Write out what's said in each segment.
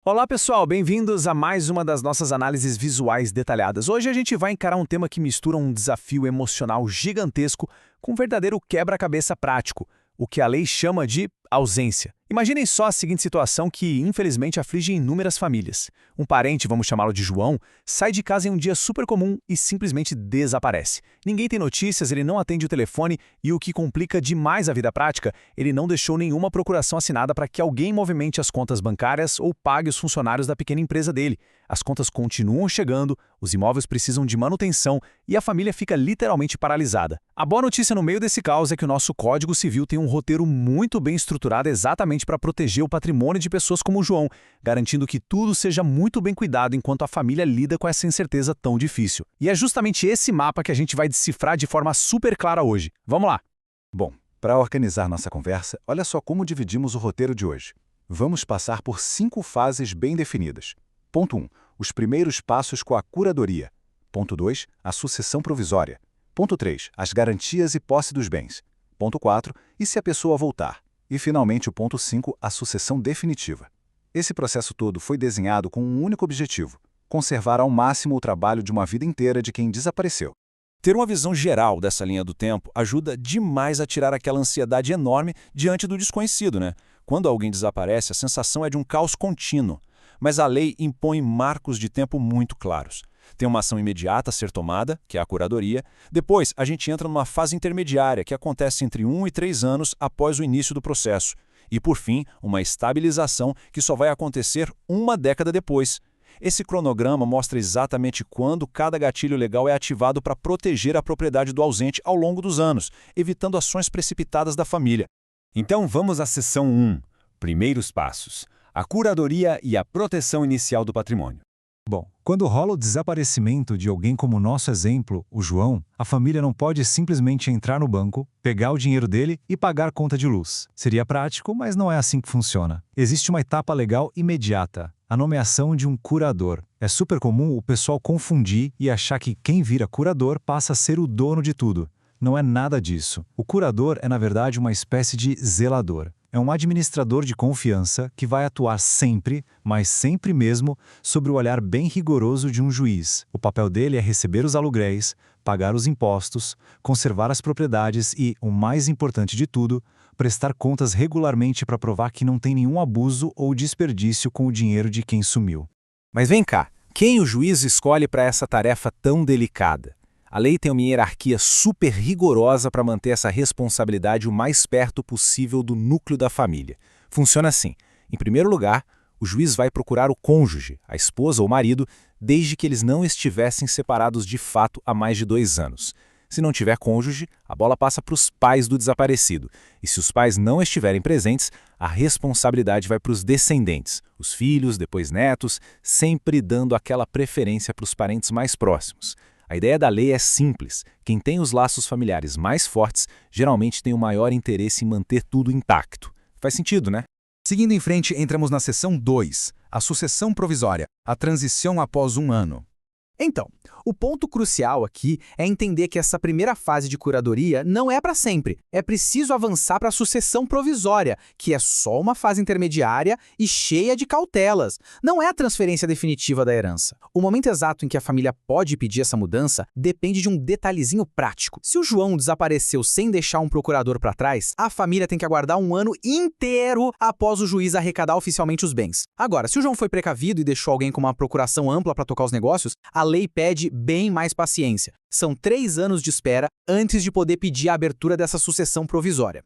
Olá pessoal, bem-vindos a mais uma das nossas análises visuais detalhadas. Hoje a gente vai encarar um tema que mistura um desafio emocional gigantesco com um verdadeiro quebra-cabeça prático, o que a lei chama de ausência. Imaginem só a seguinte situação que, infelizmente, aflige inúmeras famílias. Um parente, vamos chamá-lo de João, sai de casa em um dia super comum e simplesmente desaparece. Ninguém tem notícias, ele não atende o telefone e, o que complica demais a vida prática, ele não deixou nenhuma procuração assinada para que alguém movimente as contas bancárias ou pague os funcionários da pequena empresa dele. As contas continuam chegando, os imóveis precisam de manutenção e a família fica literalmente paralisada. A boa notícia no meio desse caos é que o nosso Código Civil tem um roteiro muito bem estruturado exatamente para proteger o patrimônio de pessoas como o João, garantindo que tudo seja muito bem cuidado enquanto a família lida com essa incerteza tão difícil. E é justamente esse mapa que a gente vai decifrar de forma super clara hoje. Vamos lá! Bom, para organizar nossa conversa, olha só como dividimos o roteiro de hoje. Vamos passar por 5 fases bem definidas. Ponto 1. Os primeiros passos com a curadoria. Ponto 2. A sucessão provisória. Ponto 3. As garantias e posse dos bens. Ponto 4. E se a pessoa voltar? E, finalmente, o ponto 5, a sucessão definitiva. Esse processo todo foi desenhado com um único objetivo: conservar ao máximo o trabalho de uma vida inteira de quem desapareceu. Ter uma visão geral dessa linha do tempo ajuda demais a tirar aquela ansiedade enorme diante do desconhecido, né? Quando alguém desaparece, a sensação é de um caos contínuo. Mas a lei impõe marcos de tempo muito claros. Tem uma ação imediata a ser tomada, que é a curadoria. Depois, a gente entra numa fase intermediária, que acontece entre 1 e 3 anos após o início do processo. E, por fim, uma estabilização que só vai acontecer uma década depois. Esse cronograma mostra exatamente quando cada gatilho legal é ativado para proteger a propriedade do ausente ao longo dos anos, evitando ações precipitadas da família. Então vamos à seção 1, primeiros passos. A curadoria e a proteção inicial do patrimônio. Bom, quando rola o desaparecimento de alguém como o nosso exemplo, o João, a família não pode simplesmente entrar no banco, pegar o dinheiro dele e pagar a conta de luz. Seria prático, mas não é assim que funciona. Existe uma etapa legal imediata, a nomeação de um curador. É super comum o pessoal confundir e achar que quem vira curador passa a ser o dono de tudo. Não é nada disso. O curador é, na verdade, uma espécie de zelador. É um administrador de confiança que vai atuar sempre, mas sempre mesmo, sobre o olhar bem rigoroso de um juiz. O papel dele é receber os aluguéis, pagar os impostos, conservar as propriedades e, o mais importante de tudo, prestar contas regularmente para provar que não tem nenhum abuso ou desperdício com o dinheiro de quem sumiu. Mas vem cá, quem o juiz escolhe para essa tarefa tão delicada? A lei tem uma hierarquia super rigorosa para manter essa responsabilidade o mais perto possível do núcleo da família. Funciona assim: em primeiro lugar, o juiz vai procurar o cônjuge, a esposa ou marido, desde que eles não estivessem separados de fato há mais de 2 anos. Se não tiver cônjuge, a bola passa para os pais do desaparecido. E se os pais não estiverem presentes, a responsabilidade vai para os descendentes, os filhos, depois netos, sempre dando aquela preferência para os parentes mais próximos. A ideia da lei é simples: quem tem os laços familiares mais fortes geralmente tem o maior interesse em manter tudo intacto. Faz sentido, né? Seguindo em frente, entramos na seção 2, a sucessão provisória, a transição após 1 ano. Então, o ponto crucial aqui é entender que essa primeira fase de curadoria não é para sempre. É preciso avançar para a sucessão provisória, que é só uma fase intermediária e cheia de cautelas. Não é a transferência definitiva da herança. O momento exato em que a família pode pedir essa mudança depende de um detalhezinho prático. Se o João desapareceu sem deixar um procurador para trás, a família tem que aguardar 1 ano inteiro após o juiz arrecadar oficialmente os bens. Agora, se o João foi precavido e deixou alguém com uma procuração ampla para tocar os negócios, a lei pede bem mais paciência. São 3 anos de espera antes de poder pedir a abertura dessa sucessão provisória.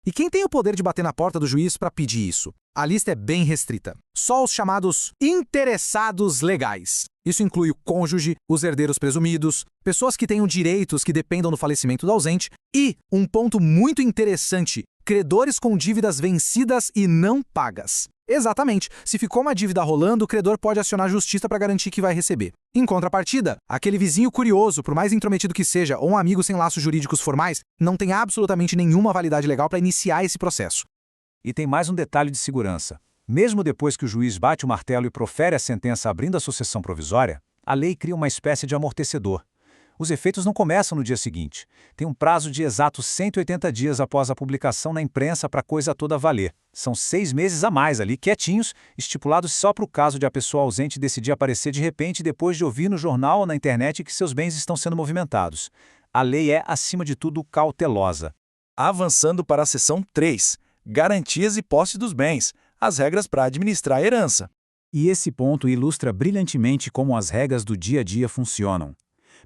E quem tem o poder de bater na porta do juiz para pedir isso? A lista é bem restrita. Só os chamados interessados legais. Isso inclui o cônjuge, os herdeiros presumidos, pessoas que tenham direitos que dependam do falecimento do ausente e, um ponto muito interessante, credores com dívidas vencidas e não pagas. Exatamente. Se ficou uma dívida rolando, o credor pode acionar a justiça para garantir que vai receber. Em contrapartida, aquele vizinho curioso, por mais intrometido que seja, ou um amigo sem laços jurídicos formais, não tem absolutamente nenhuma validade legal para iniciar esse processo. E tem mais um detalhe de segurança. Mesmo depois que o juiz bate o martelo e profere a sentença abrindo a sucessão provisória, a lei cria uma espécie de amortecedor. Os efeitos não começam no dia seguinte. Tem um prazo de exatos 180 dias após a publicação na imprensa para a coisa toda valer. São 6 meses a mais ali, quietinhos, estipulados só para o caso de a pessoa ausente decidir aparecer de repente depois de ouvir no jornal ou na internet que seus bens estão sendo movimentados. A lei é, acima de tudo, cautelosa. Avançando para a seção 3, garantias e posse dos bens, as regras para administrar a herança. E esse ponto ilustra brilhantemente como as regras do dia a dia funcionam.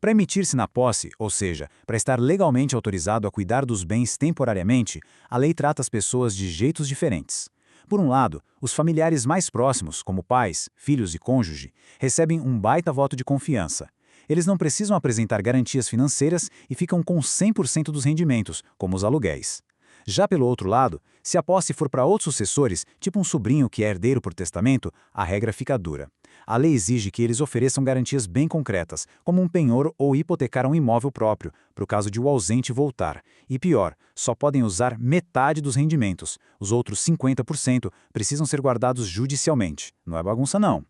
Para emitir-se na posse, ou seja, para estar legalmente autorizado a cuidar dos bens temporariamente, a lei trata as pessoas de jeitos diferentes. Por um lado, os familiares mais próximos, como pais, filhos e cônjuge, recebem um baita voto de confiança. Eles não precisam apresentar garantias financeiras e ficam com 100% dos rendimentos, como os aluguéis. Já pelo outro lado, se a posse for para outros sucessores, tipo um sobrinho que é herdeiro por testamento, a regra fica dura. A lei exige que eles ofereçam garantias bem concretas, como um penhor ou hipotecar um imóvel próprio, para o caso de o ausente voltar. E pior, só podem usar metade dos rendimentos. Os outros 50% precisam ser guardados judicialmente. Não é bagunça, não.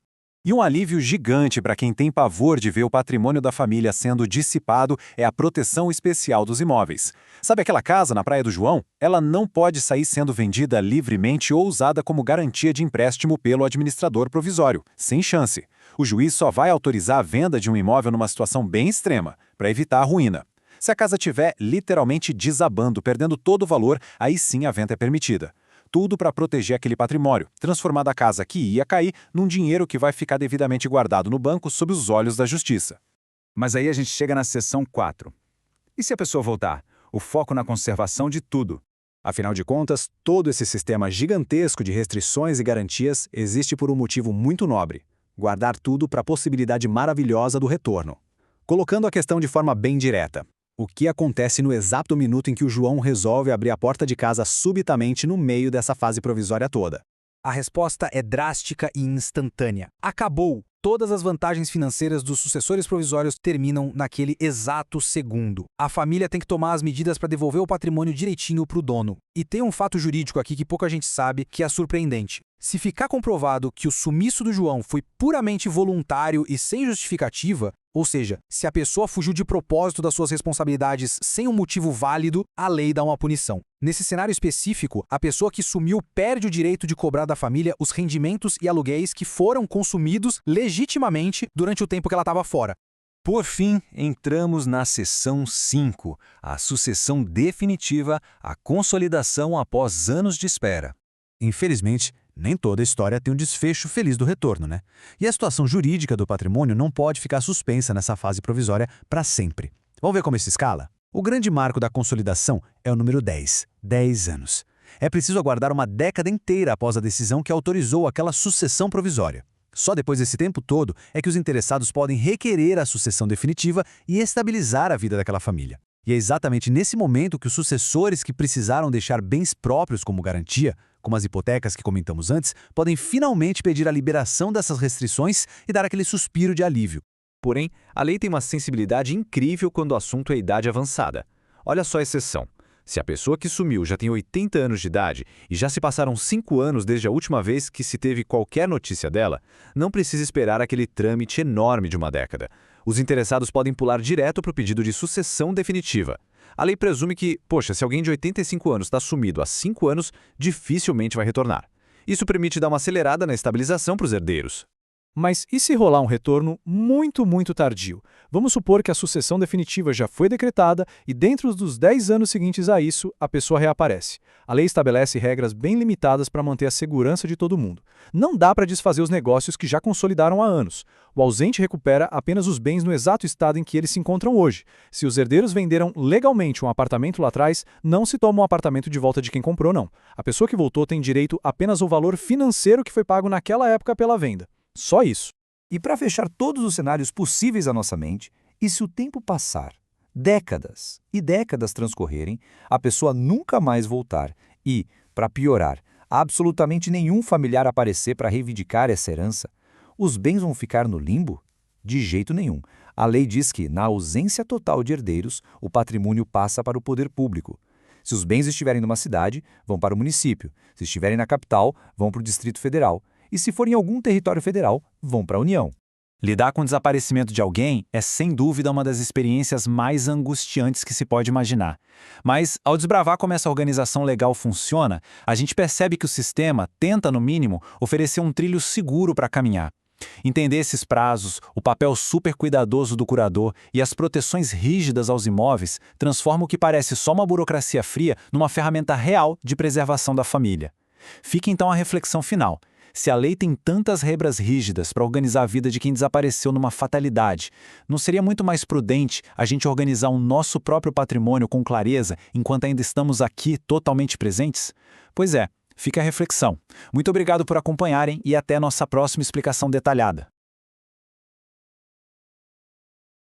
E um alívio gigante para quem tem pavor de ver o patrimônio da família sendo dissipado é a proteção especial dos imóveis. Sabe aquela casa na Praia do João? Ela não pode sair sendo vendida livremente ou usada como garantia de empréstimo pelo administrador provisório, sem chance. O juiz só vai autorizar a venda de um imóvel numa situação bem extrema, para evitar a ruína. Se a casa estiver literalmente desabando, perdendo todo o valor, aí sim a venda é permitida. Tudo para proteger aquele patrimônio, transformando a casa que ia cair num dinheiro que vai ficar devidamente guardado no banco sob os olhos da justiça. Mas aí a gente chega na seção 4. E se a pessoa voltar? O foco na conservação de tudo. Afinal de contas, todo esse sistema gigantesco de restrições e garantias existe por um motivo muito nobre: guardar tudo para a possibilidade maravilhosa do retorno. Colocando a questão de forma bem direta, o que acontece no exato minuto em que o João resolve abrir a porta de casa subitamente no meio dessa fase provisória toda? A resposta é drástica e instantânea. Acabou! Todas as vantagens financeiras dos sucessores provisórios terminam naquele exato segundo. A família tem que tomar as medidas para devolver o patrimônio direitinho para o dono. E tem um fato jurídico aqui que pouca gente sabe, que é surpreendente. Se ficar comprovado que o sumiço do João foi puramente voluntário e sem justificativa, ou seja, se a pessoa fugiu de propósito das suas responsabilidades sem um motivo válido, a lei dá uma punição. Nesse cenário específico, a pessoa que sumiu perde o direito de cobrar da família os rendimentos e aluguéis que foram consumidos legitimamente durante o tempo que ela estava fora. Por fim, entramos na seção 5, a sucessão definitiva, a consolidação após anos de espera. Infelizmente, nem toda a história tem um desfecho feliz do retorno, né? E a situação jurídica do patrimônio não pode ficar suspensa nessa fase provisória para sempre. Vamos ver como isso escala? O grande marco da consolidação é o número 10, 10 anos. É preciso aguardar uma década inteira após a decisão que autorizou aquela sucessão provisória. Só depois desse tempo todo é que os interessados podem requerer a sucessão definitiva e estabilizar a vida daquela família. E é exatamente nesse momento que os sucessores que precisaram deixar bens próprios como garantia, como as hipotecas que comentamos antes, podem finalmente pedir a liberação dessas restrições e dar aquele suspiro de alívio. Porém, a lei tem uma sensibilidade incrível quando o assunto é idade avançada. Olha só a exceção. Se a pessoa que sumiu já tem 80 anos de idade e já se passaram 5 anos desde a última vez que se teve qualquer notícia dela, não precisa esperar aquele trâmite enorme de uma década. Os interessados podem pular direto para o pedido de sucessão definitiva. A lei presume que, poxa, se alguém de 85 anos está sumido há 5 anos, dificilmente vai retornar. Isso permite dar uma acelerada na estabilização para os herdeiros. Mas e se rolar um retorno muito tardio? Vamos supor que a sucessão definitiva já foi decretada e dentro dos 10 anos seguintes a isso, a pessoa reaparece. A lei estabelece regras bem limitadas para manter a segurança de todo mundo. Não dá para desfazer os negócios que já consolidaram há anos. O ausente recupera apenas os bens no exato estado em que eles se encontram hoje. Se os herdeiros venderam legalmente um apartamento lá atrás, não se toma um apartamento de volta de quem comprou, não. A pessoa que voltou tem direito apenas ao valor financeiro que foi pago naquela época pela venda. Só isso. E para fechar todos os cenários possíveis à nossa mente, e se o tempo passar, décadas e décadas transcorrerem, a pessoa nunca mais voltar e, para piorar, absolutamente nenhum familiar aparecer para reivindicar essa herança, os bens vão ficar no limbo? De jeito nenhum. A lei diz que, na ausência total de herdeiros, o patrimônio passa para o poder público. Se os bens estiverem numa cidade, vão para o município. Se estiverem na capital, vão para o Distrito Federal. E se forem em algum território federal, vão para a União. Lidar com o desaparecimento de alguém é, sem dúvida, uma das experiências mais angustiantes que se pode imaginar. Mas, ao desbravar como essa organização legal funciona, a gente percebe que o sistema tenta, no mínimo, oferecer um trilho seguro para caminhar. Entender esses prazos, o papel super cuidadoso do curador e as proteções rígidas aos imóveis transforma o que parece só uma burocracia fria numa ferramenta real de preservação da família. Fica então a reflexão final. Se a lei tem tantas regras rígidas para organizar a vida de quem desapareceu numa fatalidade, não seria muito mais prudente a gente organizar o nosso próprio patrimônio com clareza enquanto ainda estamos aqui totalmente presentes? Pois é, fica a reflexão. Muito obrigado por acompanharem e até nossa próxima explicação detalhada.